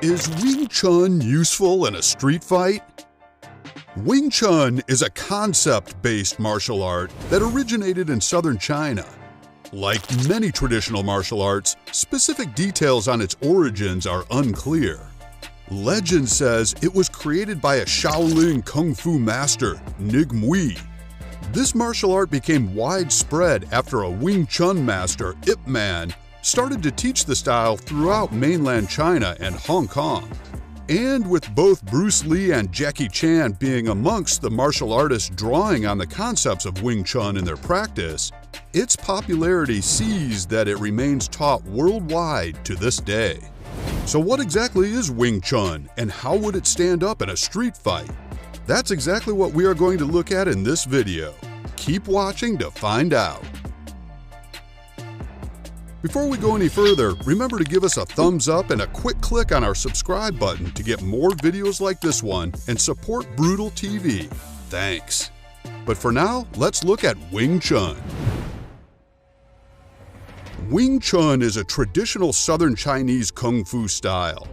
Is Wing Chun useful in a street fight? Wing Chun is a concept-based martial art that originated in southern China. Like many traditional martial arts, specific details on its origins are unclear. Legend says it was created by a Shaolin Kung Fu master, Nig Mui. This martial art became widespread after a Wing Chun master, Ip Man, started to teach the style throughout mainland China and Hong Kong. And with both Bruce Lee and Jackie Chan being amongst the martial artists drawing on the concepts of Wing Chun in their practice, its popularity sees that it remains taught worldwide to this day. So what exactly is Wing Chun, and how would it stand up in a street fight? That's exactly what we are going to look at in this video. Keep watching to find out. Before we go any further, remember to give us a thumbs up and a quick click on our subscribe button to get more videos like this one and support Brutal TV. Thanks. But for now, let's look at Wing Chun. Wing Chun is a traditional southern Chinese kung fu style.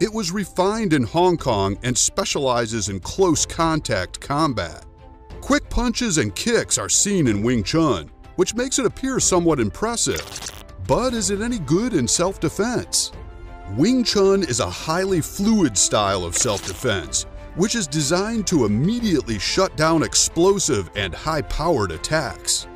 It was refined in Hong Kong and specializes in close contact combat. Quick punches and kicks are seen in Wing Chun, which makes it appear somewhat impressive. But is it any good in self-defense? Wing Chun is a highly fluid style of self-defense, which is designed to immediately shut down explosive and high-powered attacks.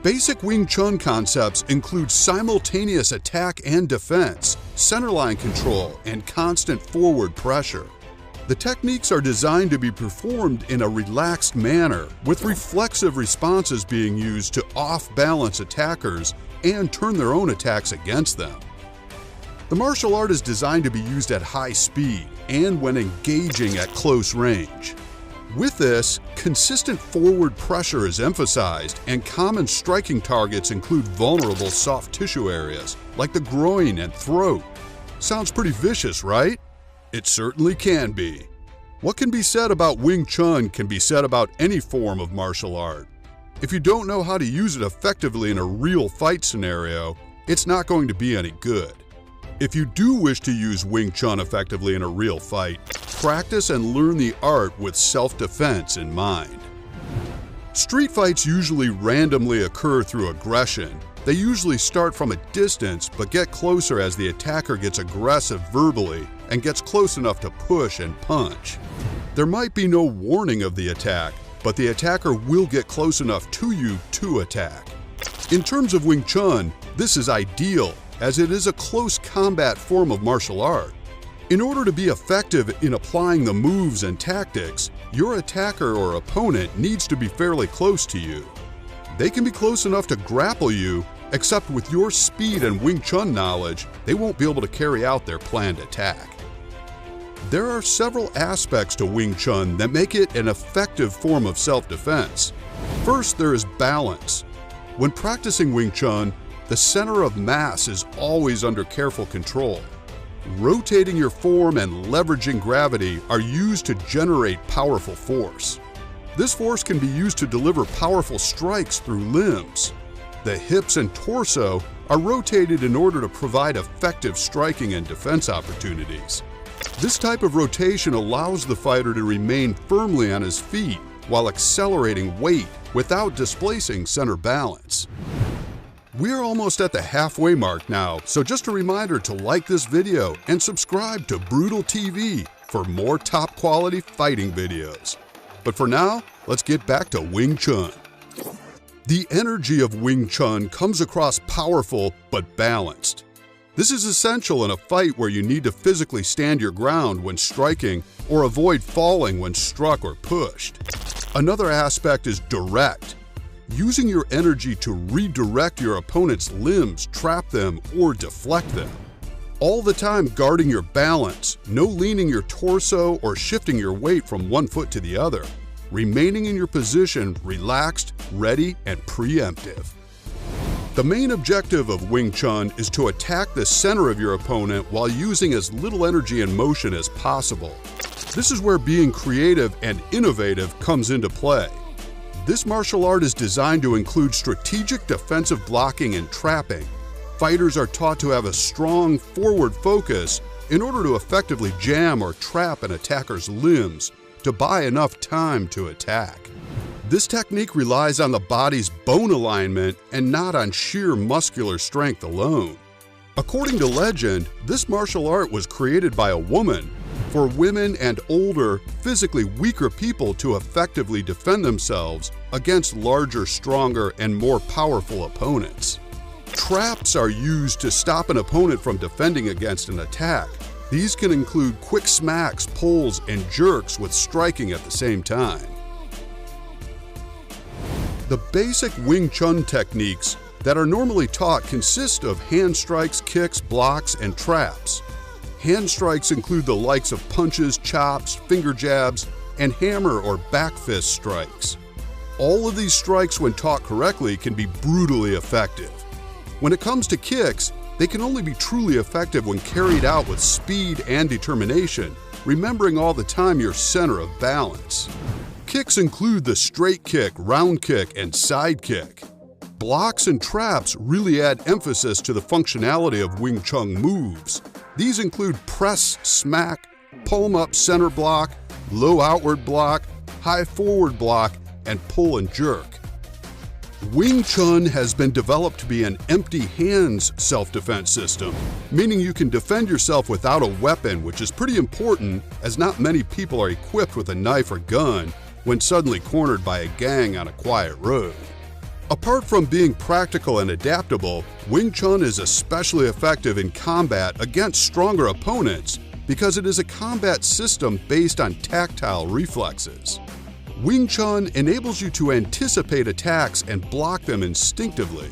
Basic Wing Chun concepts include simultaneous attack and defense, centerline control, and constant forward pressure. The techniques are designed to be performed in a relaxed manner, with reflexive responses being used to off-balance attackers and turn their own attacks against them. The martial art is designed to be used at high speed and when engaging at close range. With this, consistent forward pressure is emphasized, and common striking targets include vulnerable soft tissue areas like the groin and throat. Sounds pretty vicious, right? It certainly can be. What can be said about Wing Chun can be said about any form of martial art. If you don't know how to use it effectively in a real fight scenario, it's not going to be any good. If you do wish to use Wing Chun effectively in a real fight, practice and learn the art with self-defense in mind. Street fights usually randomly occur through aggression. They usually start from a distance but get closer as the attacker gets aggressive verbally and gets close enough to push and punch. There might be no warning of the attack, but the attacker will get close enough to you to attack. In terms of Wing Chun, this is ideal, as it is a close combat form of martial art. In order to be effective in applying the moves and tactics, your attacker or opponent needs to be fairly close to you. They can be close enough to grapple you, except with your speed and Wing Chun knowledge, they won't be able to carry out their planned attack. There are several aspects to Wing Chun that make it an effective form of self-defense. First, there is balance. When practicing Wing Chun, the center of mass is always under careful control. Rotating your form and leveraging gravity are used to generate powerful force. This force can be used to deliver powerful strikes through limbs. The hips and torso are rotated in order to provide effective striking and defense opportunities. This type of rotation allows the fighter to remain firmly on his feet while accelerating weight without displacing center balance. We're almost at the halfway mark now, so just a reminder to like this video and subscribe to Brutal TV for more top quality fighting videos. But for now, let's get back to Wing Chun. The energy of Wing Chun comes across powerful but balanced. This is essential in a fight where you need to physically stand your ground when striking or avoid falling when struck or pushed. Another aspect is direct. Using your energy to redirect your opponent's limbs, trap them, or deflect them. All the time guarding your balance, no leaning your torso or shifting your weight from one foot to the other. Remaining in your position relaxed, ready, and preemptive. The main objective of Wing Chun is to attack the center of your opponent while using as little energy and motion as possible. This is where being creative and innovative comes into play. This martial art is designed to include strategic defensive blocking and trapping. Fighters are taught to have a strong forward focus in order to effectively jam or trap an attacker's limbs to buy enough time to attack. This technique relies on the body's bone alignment and not on sheer muscular strength alone. According to legend, this martial art was created by a woman for women and older, physically weaker people to effectively defend themselves against larger, stronger, and more powerful opponents. Traps are used to stop an opponent from defending against an attack. These can include quick smacks, pulls, and jerks with striking at the same time. The basic Wing Chun techniques that are normally taught consist of hand strikes, kicks, blocks, and traps. Hand strikes include the likes of punches, chops, finger jabs, and hammer or back fist strikes. All of these strikes, when taught correctly, can be brutally effective. When it comes to kicks, they can only be truly effective when carried out with speed and determination, remembering all the time your center of balance. Kicks include the straight kick, round kick, and side kick. Blocks and traps really add emphasis to the functionality of Wing Chun moves. These include press, smack, palm up center block, low outward block, high forward block, and pull and jerk. Wing Chun has been developed to be an empty hands self-defense system, meaning you can defend yourself without a weapon, which is pretty important as not many people are equipped with a knife or gun when suddenly cornered by a gang on a quiet road. Apart from being practical and adaptable, Wing Chun is especially effective in combat against stronger opponents because it is a combat system based on tactile reflexes. Wing Chun enables you to anticipate attacks and block them instinctively.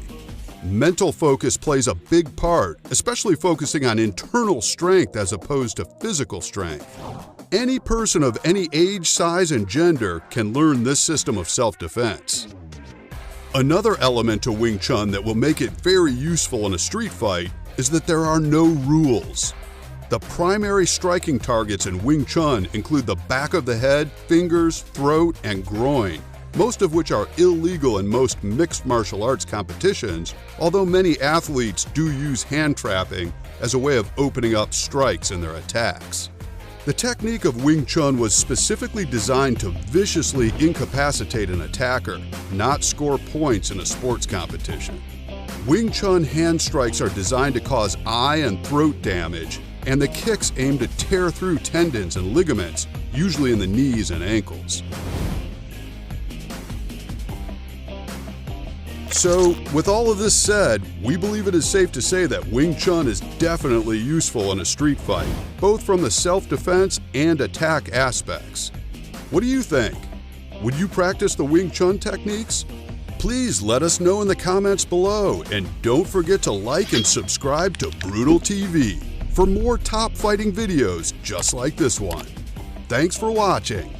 Mental focus plays a big part, especially focusing on internal strength as opposed to physical strength. Any person of any age, size, and gender can learn this system of self-defense. Another element to Wing Chun that will make it very useful in a street fight is that there are no rules. The primary striking targets in Wing Chun include the back of the head, fingers, throat, and groin, most of which are illegal in most mixed martial arts competitions, although many athletes do use hand trapping as a way of opening up strikes in their attacks. The technique of Wing Chun was specifically designed to viciously incapacitate an attacker, not score points in a sports competition. Wing Chun hand strikes are designed to cause eye and throat damage, and the kicks aim to tear through tendons and ligaments, usually in the knees and ankles. So, with all of this said, we believe it is safe to say that Wing Chun is definitely useful in a street fight, both from the self-defense and attack aspects. What do you think? Would you practice the Wing Chun techniques? Please let us know in the comments below, and don't forget to like and subscribe to Brutal TV for more top fighting videos just like this one. Thanks for watching.